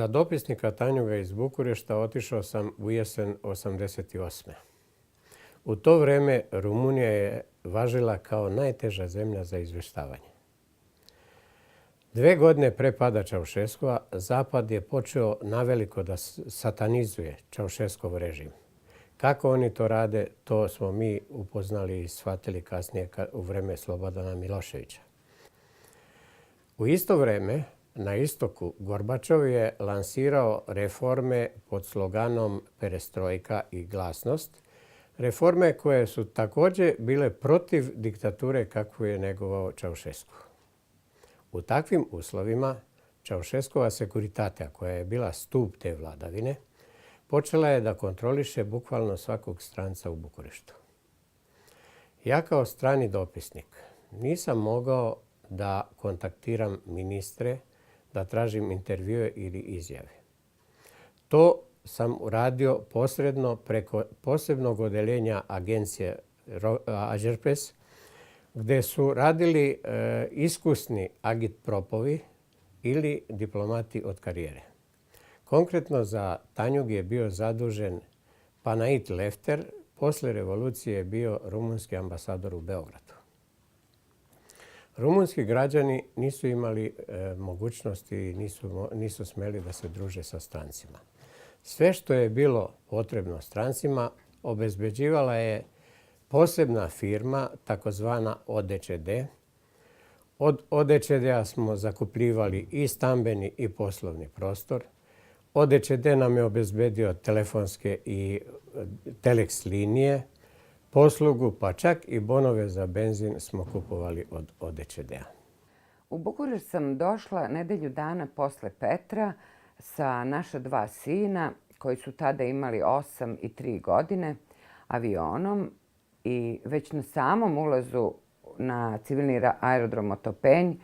Za dopisnika Tanjuga iz Bukurešta otišao sam u jesen 1988. U to vrijeme Rumunija je važila kao najteža zemlja za izvještavanje. 2 godine pre pada Čaušeskova, Zapad je počeo naveliko da satanizuje Čaušeskov režim. Kako oni to rade, to smo mi upoznali i shvatili kasnije u vrijeme Slobodana Miloševića. U isto vrijeme, na istoku, Gorbačov je lansirao reforme pod sloganom Perestrojka i glasnost. Reforme koje su također bile protiv diktature kakvu je negovao Čaušesku. U takvim uslovima Čaušeskova Securitate, koja je bila stup te vladavine, počela je da kontroliše bukvalno svakog stranca u Bukureštu. Ja kao strani dopisnik nisam mogao da kontaktiram ministre, da tražim intervjue ili izjave. To sam uradio posredno preko posebnog odeljenja agencije Agerpres, gdje su radili iskusni agitpropovi ili diplomati od karijere. Konkretno za Tanjug je bio zadužen Panait Lefter, posle revolucije je bio rumunski ambasador u Beogradu. Rumunski građani nisu imali mogućnosti i nisu smeli da se druže sa strancima. Sve što je bilo potrebno strancima obezbeđivala je posebna firma, takozvana ODČD. Od ODČD-a smo zakupljivali i stambeni i poslovni prostor. ODČD nam je obezbedio telefonske i teleks linije, poslugu, pa čak i bonove za benzin smo kupovali od ODČD-a. U Bukurešt sam došla nedelju dana posle Petra sa naša 2 sina, koji su tada imali 8 i 3 godine, avionom, i već na samom ulazu na civilni aerodrom Otopenj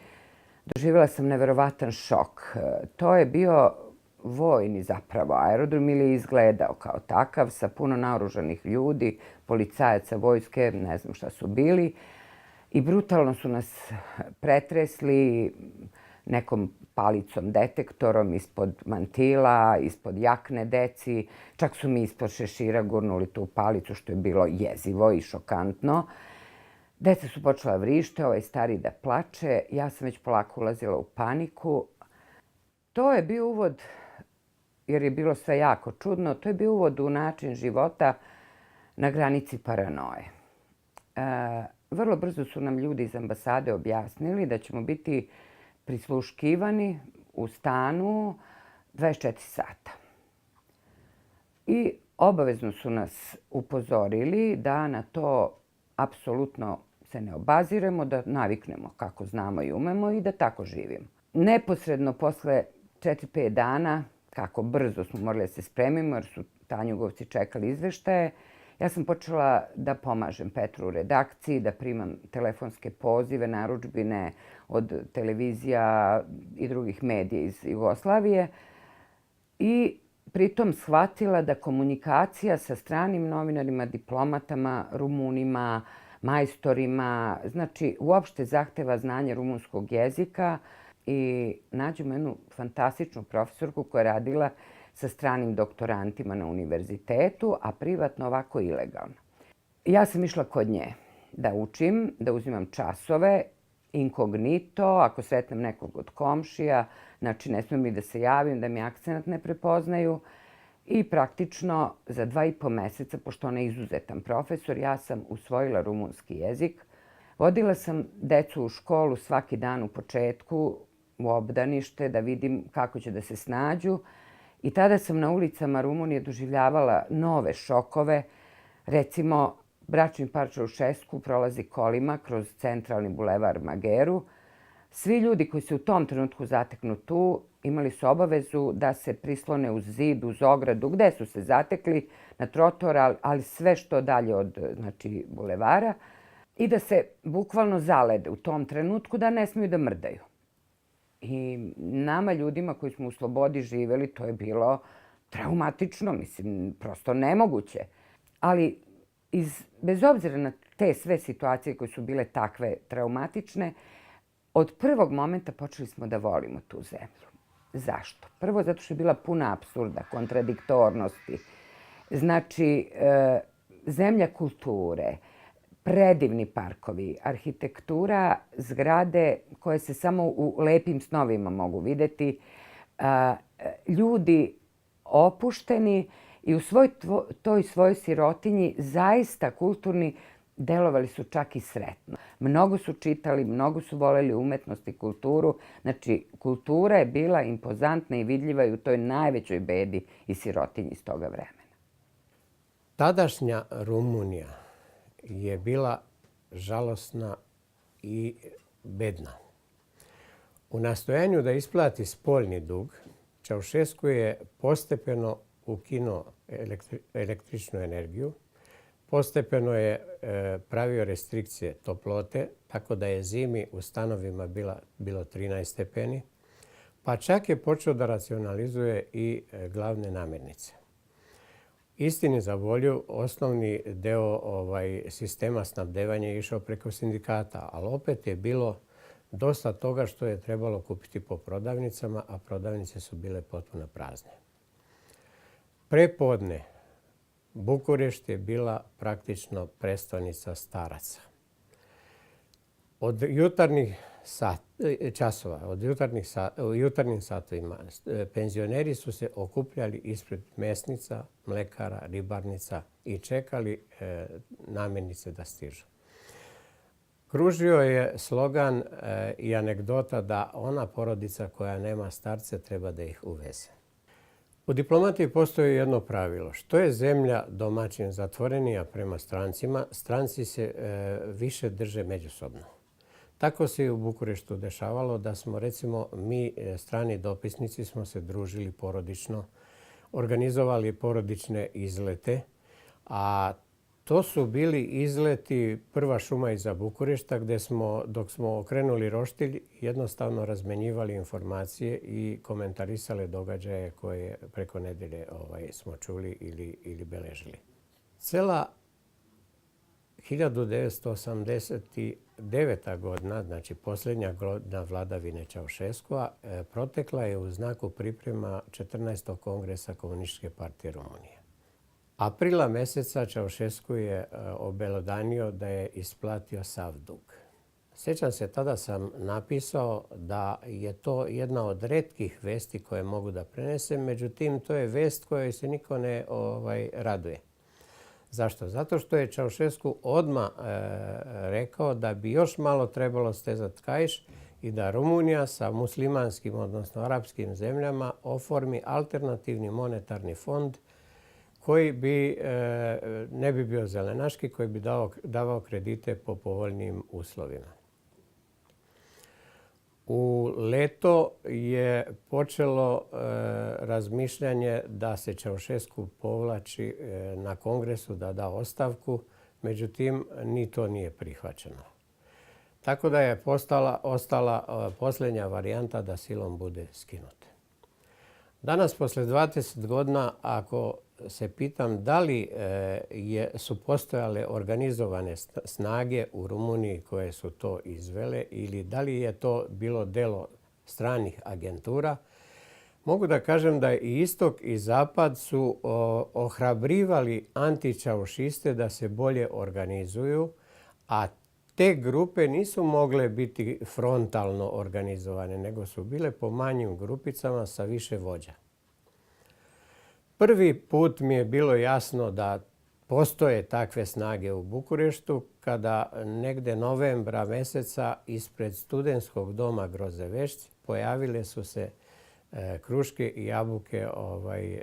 doživjela sam neverovatan šok. To je bio vojni zapravo aerodrom ili je izgledao kao takav, sa puno naoružanih ljudi, policajaca, vojske, ne znam šta su bili. I brutalno su nas pretresli nekom palicom, detektorom ispod mantila, ispod jakne deci. Čak su mi ispod šešira gurnuli tu palicu, što je bilo jezivo i šokantno. Deca su počela vrište, ovaj stari da plače. Ja sam već polako ulazila u paniku. To je bio uvod, jer je bilo sve jako čudno, to je bio uvod u način života na granici paranoje. Vrlo brzo su nam ljudi iz ambasade objasnili da ćemo biti prisluškivani u stanu 24 sata. I obavezno su nas upozorili da na to apsolutno se ne obaziremo, da naviknemo kako znamo i umemo i da tako živimo. Neposredno posle 4-5 dana, kako brzo smo morali da se spremimo jer su Tanjugovci čekali izveštaje, ja sam počela da pomažem Petru u redakciji, da primam telefonske pozive, narudžbine od televizija i drugih medija iz Jugoslavije i pritom shvatila da komunikacija sa stranim novinarima, diplomatama, Rumunima, majstorima, znači uopšte zahteva znanje rumunskog jezika, i nađemo jednu fantastičnu profesorku koja je radila sa stranim doktorantima na univerzitetu, a privatno ovako ilegalno. Ja sam išla kod nje da učim, da uzimam časove, inkognito, ako sretnem nekog od komšija, znači ne smijem mi da se javim, da mi akcenat ne prepoznaju. I praktično za 2,5 meseca, pošto ona je izuzetan profesor, ja sam usvojila rumunski jezik. Vodila sam decu u školu svaki dan u početku, u obdanište, da vidim kako će da se snađu. I tada sam na ulicama Rumunije doživljavala nove šokove. Recimo, bračni par Čaušesku prolazi kolima kroz centralni bulevar Mageru. Svi ljudi koji se u tom trenutku zateknu tu imali su obavezu da se prislone uz zid, uz ogradu, gde su se zatekli, na trotoar, ali sve što dalje od bulevara, i da se bukvalno zalede u tom trenutku, da ne smiju da mrdaju. I nama, ljudima koji smo u slobodi živeli, to je bilo traumatično, mislim, prosto nemoguće. Ali bez obzira na te sve situacije koje su bile takve traumatične, od prvog momenta počeli smo da volimo tu zemlju. Zašto? Prvo, zato što je bila puna apsurda, kontradiktornosti. Znači, zemlja kulture, predivni parkovi, arhitektura, zgrade koje se samo u lepim snovima mogu vidjeti, ljudi opušteni i u toj svojoj sirotinji zaista kulturni delovali su čak i sretno. Mnogo su čitali, mnogo su voljeli umetnost i kulturu. Znači, kultura je bila impozantna i vidljiva i u toj najvećoj bedi i sirotinji iz toga vremena. Tadašnja Rumunija je bila žalosna i bedna. U nastojanju da isplati spoljni dug, Ceausescu je postepeno ukinuo električnu energiju, postepeno je pravio restrikcije toplote, tako da je zimi u stanovima bilo 13 stepeni, pa čak je počeo da racionalizuje i glavne namirnice. Istini za volju, osnovni deo sistema snabdevanja je išao preko sindikata, ali opet je bilo dosta toga što je trebalo kupiti po prodavnicama, a prodavnice su bile potpuno prazne. Prepodne Bukurešt je bila praktično prestolnica staraca. Od jutarnjih časova, u jutarnjim satovima, penzioneri su se okupljali ispred mesnica, mlekara, ribarnica i čekali namirnice da stižu. Kružio je slogan i anegdota da ona porodica koja nema starce treba da ih uveze. U diplomatiji postoji jedno pravilo. Što je zemlja domaćin zatvorenija prema strancima, stranci se više drže međusobno. Tako se i u Bukureštu dešavalo da smo, recimo, mi, strani dopisnici, smo se družili porodično, organizovali porodične izlete, a to su bili izleti Prva šuma iza Bukurešta, gdje smo, dok smo okrenuli roštilj, jednostavno razmenjivali informacije i komentarisali događaje koje preko nedelje smo čuli ili beležili. Cela 1989. godina, znači posljednja godina vladavine Ceausescua, protekla je u znaku priprema 14. kongresa Komunističke partije Rumunije. Aprila meseca Ceausescu je obelodanio da je isplatio sav dug. Sjećam se, tada sam napisao da je to jedna od retkih vesti koje mogu da prenesem, međutim to je vest kojoj se niko ne raduje. Zašto? Zato što je Ceausescu odmah rekao da bi još malo trebalo stezati kaiš i da Rumunija sa muslimanskim, odnosno arapskim zemljama, oformi alternativni monetarni fond koji ne bi bio zelenaški, koji bi davao kredite po povoljnijim uslovima. U leto je počelo razmišljanje da se Ceausescu povlači na kongresu da da ostavku, međutim ni to nije prihvaćeno. Tako da je ostala posljednja varijanta da silom bude skinut. Danas, posle 20 godina, ako se pitam da li su postojale organizovane snage u Rumuniji koje su to izvele ili da li je to bilo delo stranih agentura, mogu da kažem da i istok i zapad su ohrabrivali antičaušiste da se bolje organizuju, a te grupe nisu mogle biti frontalno organizovane, nego su bile po manjim grupicama sa više vođa. Prvi put mi je bilo jasno da postoje takve snage u Bukureštu kada negde novembra meseca ispred studentskog doma Grozevešć pojavile su se kruške i jabuke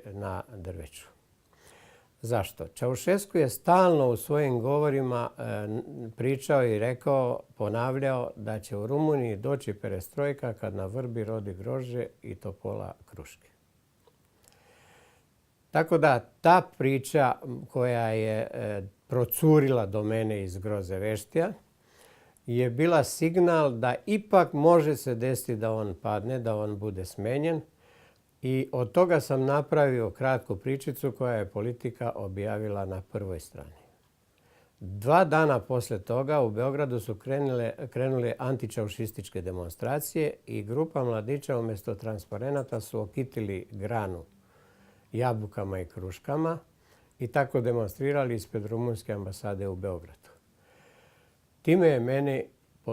na drveću. Zašto? Ceausescu je stalno u svojim govorima pričao i rekao, ponavljao da će u Rumuniji doći perestrojka kad na vrbi rodi grožđe i topola kruške. Tako da ta priča koja je procurila do mene iz Grozeveštija je bila signal da ipak može se desiti da on padne, da on bude smenjen. I od toga sam napravio kratku pričicu koja je Politika objavila na prvoj strani. 2 dana poslije toga u Beogradu su krenule antičaušističke demonstracije i grupa mladića umjesto transparenata su okitili granu jabukama i kruškama i tako demonstrirali ispred rumunjske ambasade u Beogradu. Time je meni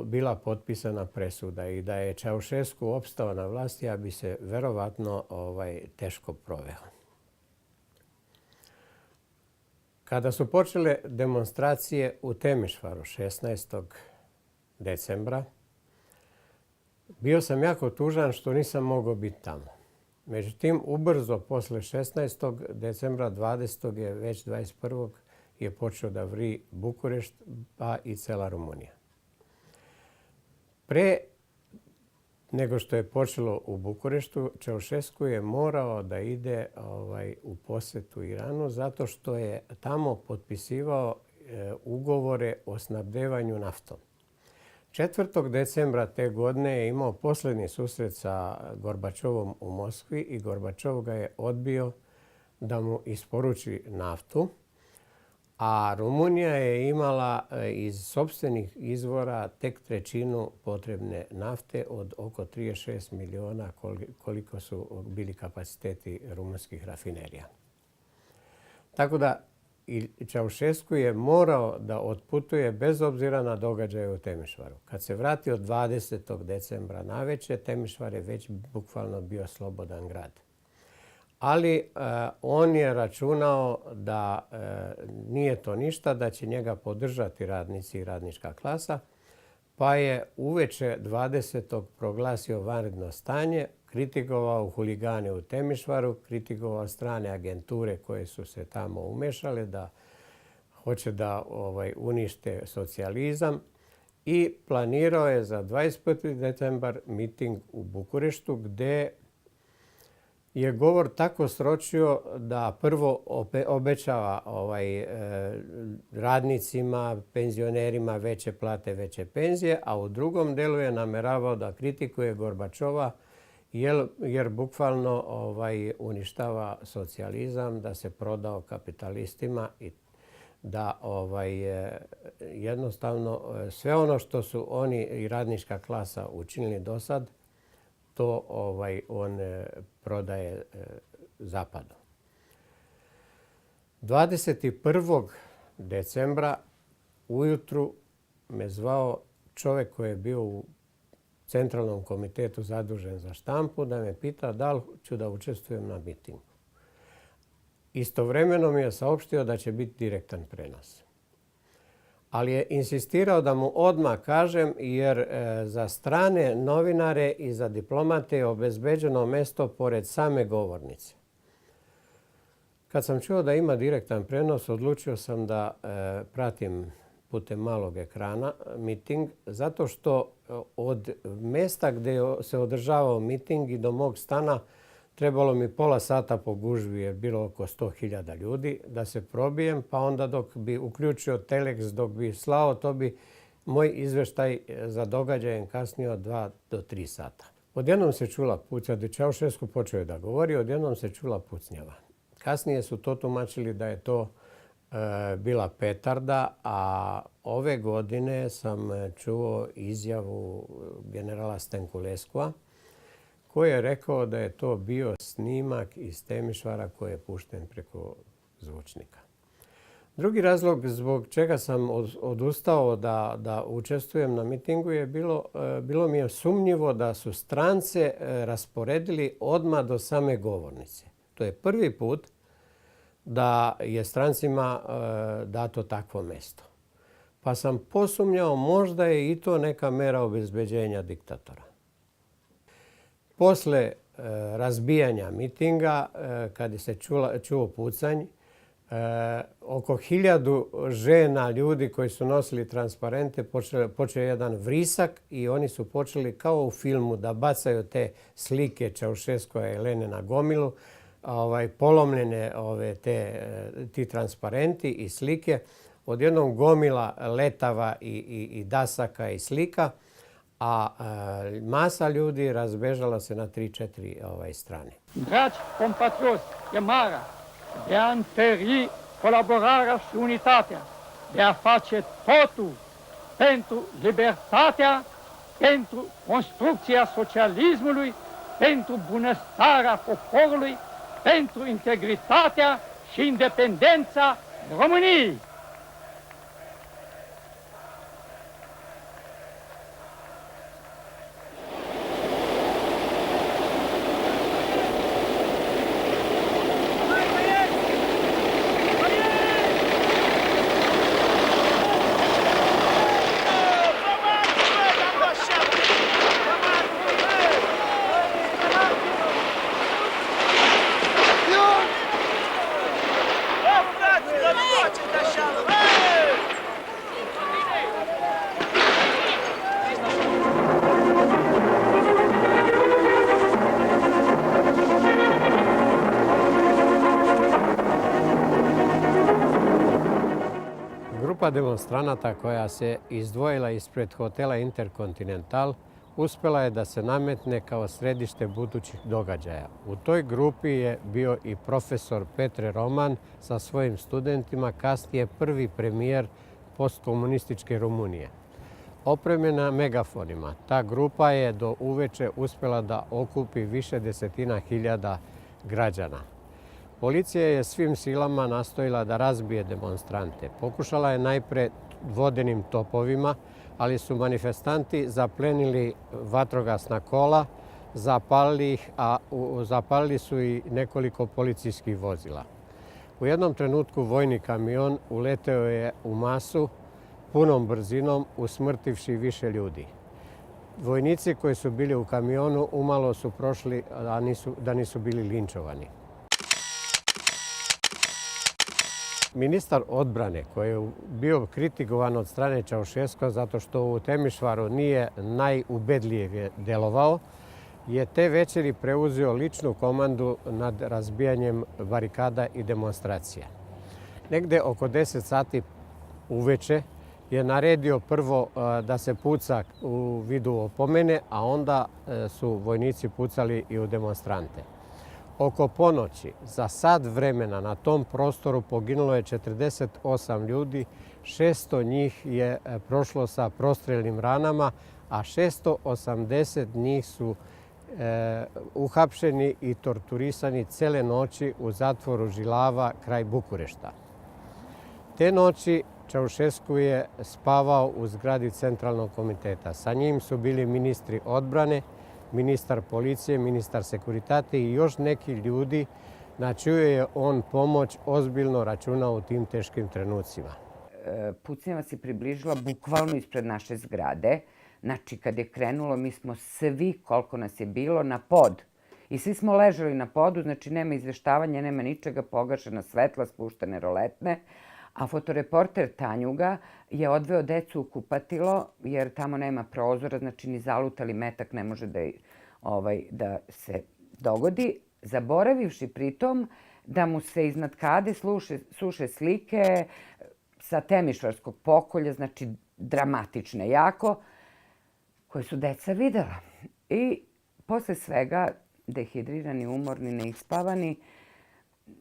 bila potpisana presuda i da je Ceausescu opstao na vlasti, ja bi se verovatno teško proveo. Kada su počele demonstracije u Temišvaru 16. decembra, bio sam jako tužan što nisam mogao biti tamo. Međutim, ubrzo posle 16. decembra 20. je već 21. je počeo da vri Bukurešt, pa i cela Rumunija. Pre nego što je počelo u Bukureštu, Ceausescu je morao da ide u posetu Iranu zato što je tamo potpisivao ugovore o snabdevanju naftom. 4. decembra te godine je imao posljednji susret sa Gorbačovom u Moskvi i Gorbačov ga je odbio da mu isporuči naftu, a Rumunija je imala iz sopstvenih izvora tek trećinu potrebne nafte od oko 36 miliona koliko su bili kapaciteti rumunskih rafinerija. Tako da i Ceausescu je morao da otputuje bez obzira na događaje u Temišvaru. Kad se vratio 20. decembra navečer, Temišvar je već bukvalno bio slobodan grad. Ali on je računao da nije to ništa, da će njega podržati radnici i radnička klasa, pa je uveče 20. proglasio vanredno stanje, kritikovao huligane u Temišvaru, kritikovao strane agenture koje su se tamo umešale da hoće da unište socijalizam i planirao je za 25. decembar miting u Bukureštu gdje je govor tako sročio da prvo obećava radnicima, penzionerima veće plate, veće penzije, a u drugom delu je nameravao da kritikuje Gorbačova jer bukvalno uništava socijalizam, da se prodao kapitalistima i da jednostavno sve ono što su oni i radnička klasa učinili do sad, to on prodaje Zapadu. 21. decembra ujutru me zvao čovjek koji je bio u Centralnom komitetu zadužen za štampu da me pita da li ću da učestvujem na mitingu. Istovremeno mi je saopštio da će biti direktan prenos. Ali je insistirao da mu odmah kažem jer za strane novinare i za diplomate je obezbeđeno mesto pored same govornice. Kad sam čuo da ima direktan prenos, odlučio sam da pratim putem malog ekrana miting, zato što od mjesta gdje se održavao miting i do mog stana trebalo mi pola sata po gužvi, jer bilo oko 100.000 ljudi, da se probijem, pa onda dok bi uključio telex, dok bi slao, to bi moj izveštaj za događajem kasnio 2 do 3 sata. Odjednom se čula pucnjava, Ceausescu počeo je da govori, odjednom se čula pucnjava. Kasnije su to tumačili da je to bila petarda, a ove godine sam čuo izjavu generala Stenkuleskua koji je rekao da je to bio snimak iz Temišvara koji je pušten preko zvučnika. Drugi razlog zbog čega sam odustao da učestvujem na mitingu je bilo mi je sumnjivo da su strance rasporedili odmah do same govornice. To je prvi put da je strancima dato takvo mesto. Pa sam posumnjao možda je i to neka mera obezbeđenja diktatora. Posle razbijanja mitinga, kad se čuo pucanj, oko 1000 žena, ljudi koji su nosili transparente, počeo jedan vrisak i oni su počeli kao u filmu da bacaju te slike Ceausescua i Elene na gomilu, polomljene ti transparenti i slike, odjednom gomila letava i dasaka i slika, a masa ljudi razbežala se na 3-4 strane. Dragi compatrioți, e marea de a întări colaborarea și unitatea de a face totul pentru libertatea, pentru construcția socialismului, pentru bunăstarea poporului, pentru integritatea și independența României. Grupa demonstranata koja se izdvojila ispred hotela Intercontinental uspjela je da se nametne kao središte budućih događaja. U toj grupi je bio i profesor Petre Roman sa svojim studentima, kasnije prvi premijer postkomunističke Rumunije. Opremljena megafonima, ta grupa je do uveče uspjela da okupi više desetina hiljada građana. Policija je svim silama nastojala da razbije demonstrante. Pokušala je najpre vodenim topovima, ali su manifestanti zaplenili vatrogasna kola, zapalili ih, a zapalili su i nekoliko policijskih vozila. U jednom trenutku vojni kamion uleteo je u masu punom brzinom, usmrtivši više ljudi. Vojnici koji su bili u kamionu umalo su prošli da nisu bili linčovani. Ministar odbrane, koji je bio kritikovan od strane Čaušeskua zato što u Temišvaru nije najubedljivije delovao, je te večeri preuzeo ličnu komandu nad razbijanjem barikada i demonstracija. Negde oko 10 sati uveče je naredio prvo da se puca u vidu opomene, a onda su vojnici pucali i u demonstrante. Oko ponoći, za sat vremena na tom prostoru poginulo je 48 ljudi, 600 njih je prošlo sa prostrelnim ranama, a 680 njih su uhapšeni i torturisani cele noći u zatvoru Žilava kraj Bukurešta. Te noći Čaušesku je spavao u zgradi Centralnog komiteta. Sa njim su bili ministri odbrane, ministar policije, ministar sekuritate i još neki ljudi na čiju je on pomoć ozbiljno računao u tim teškim trenucima. Pucnjava se približila bukvalno ispred naše zgrade. Znači, kad je krenulo, mi smo svi, koliko nas je bilo, na pod. I svi smo ležali na podu, znači nema izveštavanja, nema ničega, pogašena svetla, spuštene roletne. A fotoreporter Tanjuga je odveo decu u kupatilo, jer tamo nema prozora, znači ni zalutali metak ne može da se dogodi, zaboravivši pritom da mu se iznad kade suše slike sa Temišvarskog pokolja, znači dramatične jako, koje su deca videla. I posle svega, dehidrirani, umorni, neispavani,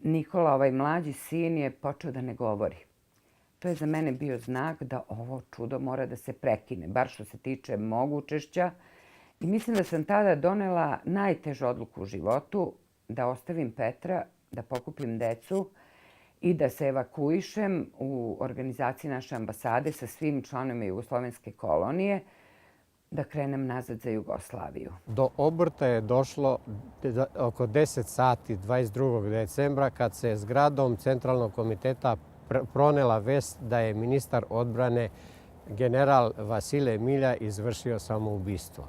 Nikola, ovaj mlađi sin, je počeo da ne govori. To je za mene bio znak da ovo čudo mora da se prekine, bar što se tiče mog učešća. I mislim da sam tada donela najtežu odluku u životu, da ostavim Petra, da pokupim decu i da se evakuišem u organizaciji naše ambasade sa svim članovima jugoslovenske kolonije, da krenem nazad za Jugoslaviju. Do obrta je došlo oko 10 sati 22. decembra kad se zgradom Centralnog komiteta pronela vest da je ministar odbrane general Vasile Milja izvršio samoubistvo.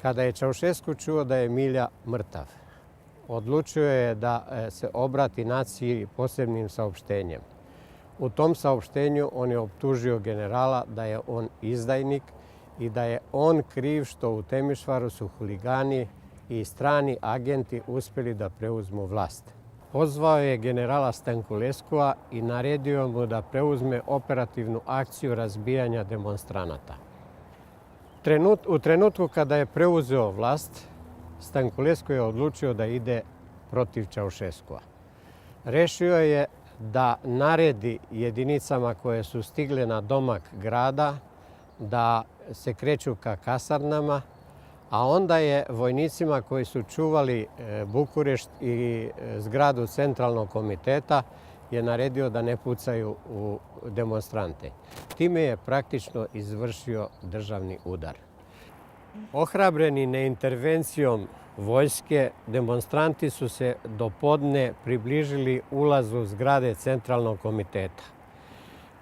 Kada je Čaušesku čuo da je Milja mrtav, odlučio je da se obrati naciji posebnim saopštenjem. U tom saopštenju on je optužio generala da je on izdajnik i da je on kriv što u Temišvaru su huligani i strani agenti uspjeli da preuzmu vlast. Pozvao je generala Stankuleskua i naredio mu da preuzme operativnu akciju razbijanja demonstranata. U trenutku kada je preuzeo vlast, Stankulesko je odlučio da ide protiv Čaušeskua. Rešio je da naredi jedinicama koje su stigle na domak grada da se kreću ka kasarnama, a onda je vojnicima koji su čuvali Bukurešt i zgradu Centralnog komiteta je naredio da ne pucaju u demonstrante. Time je praktično izvršio državni udar. Ohrabreni neintervencijom vojske, demonstranti su se do podne približili ulazu zgrade Centralnog komiteta.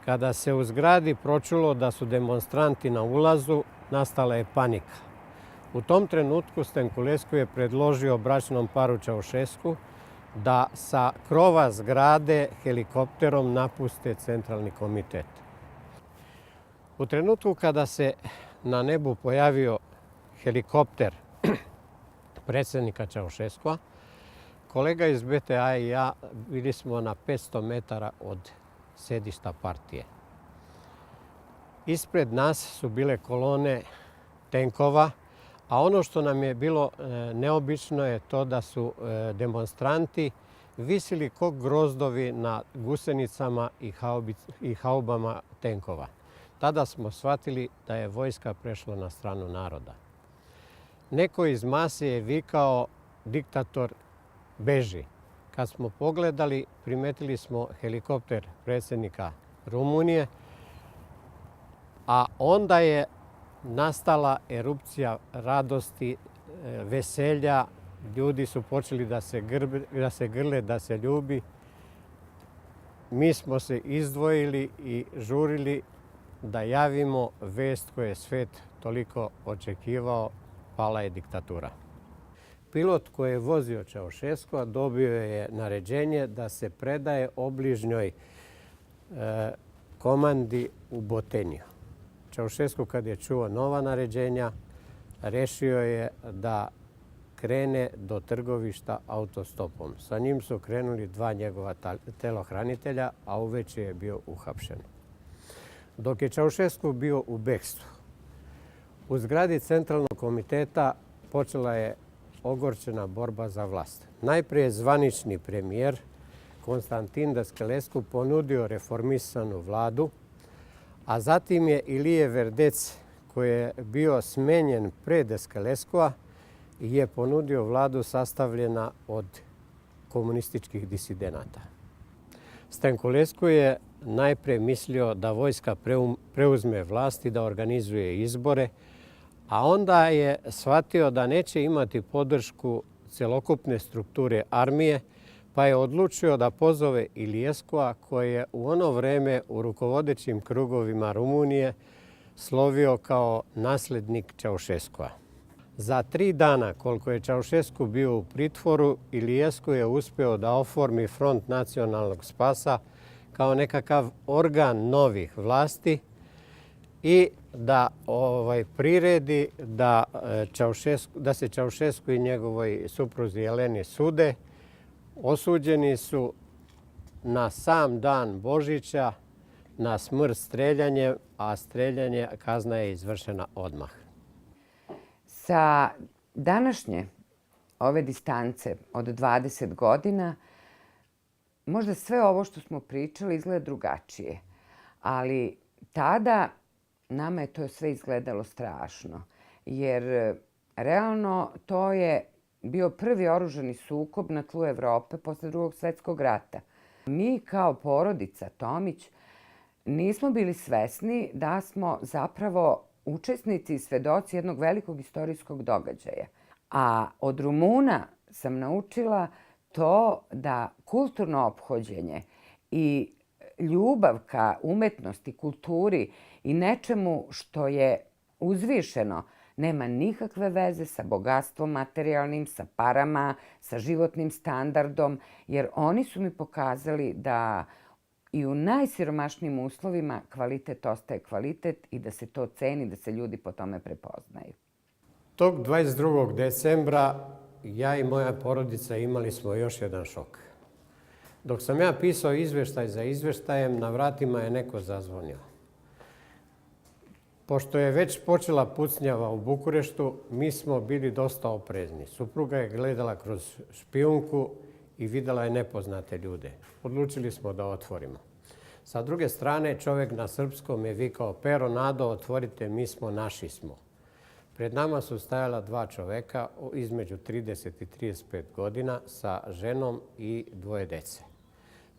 Kada se u zgradi pročulo da su demonstranti na ulazu, nastala je panika. U tom trenutku Stenkulescu je predložio bračnom paru Ceaușescu da sa krova zgrade helikopterom napuste Centralni komitet. U trenutku kada se na nebu pojavio helikopter predsjednika Ceaușescua, kolega iz BTA i ja bili smo na 500 metara od sedišta partije. Ispred nas su bile kolone tenkova, a ono što nam je bilo neobično je to da su demonstranti visili ko grozdovi na gusenicama i haubama tenkova. Tada smo shvatili da je vojska prešla na stranu naroda. Neko iz mase je vikao diktator beži. Kad smo pogledali, primetili smo helikopter predsjednika Rumunije, a onda je nastala erupcija radosti, veselja. Ljudi su počeli da se grle, da se ljubi. Mi smo se izdvojili i žurili da javimo vest koju je svet toliko očekivao, pala je diktatura. Pilot koji je vozio Ceaușescua dobio je naređenje da se predaje obližnjoj komandi u Botenju. Ceaușescu, kad je čuo nova naređenja, rešio je da krene do Trgovišta autostopom. Sa njim su krenuli dva njegova telohranitelja, a uveče je bio uhapšen. Dok je Ceaușescu bio u bekstvu, u zgradi Centralnog komiteta počela je ogorčena borba za vlast. Najprije je zvanični premijer Constantin Dascălescu ponudio reformisanu vladu, a zatim je Ilie Verdec, koji je bio smenjen pre Dascălescua, je ponudio vladu sastavljena od komunističkih disidenata. Stenkulescu je najpre mislio da vojska preuzme vlast i da organizuje izbore, a onda je shvatio da neće imati podršku celokupne strukture armije, pa je odlučio da pozove Ilieskua, koji je u ono vreme u rukovodećim krugovima Rumunije slovio kao naslednik Ceaușescua. Za 3 dana koliko je Ceaușescu bio u pritvoru, Iliescu je uspeo da oformi Front nacionalnog spasa kao nekakav organ novih vlasti i da priredi da se Ceaușescu i njegovoj supruzi Jeleni sude. Osuđeni su na sam dan Božića na smrt streljanjem, a streljanje kazna je izvršena odmah. Sa današnje ove distance od 20 godina možda sve ovo što smo pričali izgleda drugačije, ali tada nama je to sve izgledalo strašno, jer realno to je bio prvi oružani sukob na tlu Evrope posle Drugog svjetskog rata. Mi kao porodica Tomić nismo bili svesni da smo zapravo učesnici i svedoci jednog velikog istorijskog događaja. A od Rumuna sam naučila to da kulturno ophođenje i ljubav ka umetnosti, kulturi i nečemu što je uzvišeno nema nikakve veze sa bogatstvom materijalnim, sa parama, sa životnim standardom, jer oni su mi pokazali da i u najsiromašnijim uslovima kvalitet ostaje kvalitet i da se to ceni, da se ljudi po tome prepoznaju. Tog 22. decembra ja i moja porodica imali smo još jedan šok. Dok sam ja pisao izveštaj za izveštajem, na vratima je neko zazvonio. Pošto je već počela pucnjava u Bukureštu, mi smo bili dosta oprezni. Supruga je gledala kroz špijunku i vidjela je nepoznate ljude. Odlučili smo da otvorimo. Sa druge strane, čovjek na srpskom je vikao: Pero, Nado, otvorite, mi smo, naši smo. Pred nama su stajala dva čovjeka između 30 i 35 godina sa ženom i dvoje dece.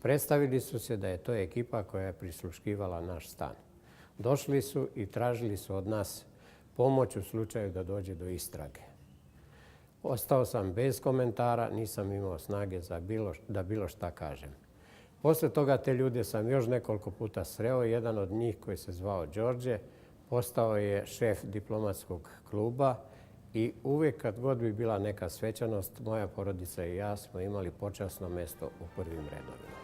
Predstavili su se da je to ekipa koja je prisluškivala naš stan. Došli su i tražili su od nas pomoć u slučaju da dođe do istrage. Ostao sam bez komentara, nisam imao snage da bilo šta kažem. Poslije toga te ljude sam još nekoliko puta sreo. Jedan od njih, koji se zvao Đorđe, postao je šef diplomatskog kluba i uvijek kad god bi bila neka svečanost, moja porodica i ja smo imali počasno mjesto u prvim redovima.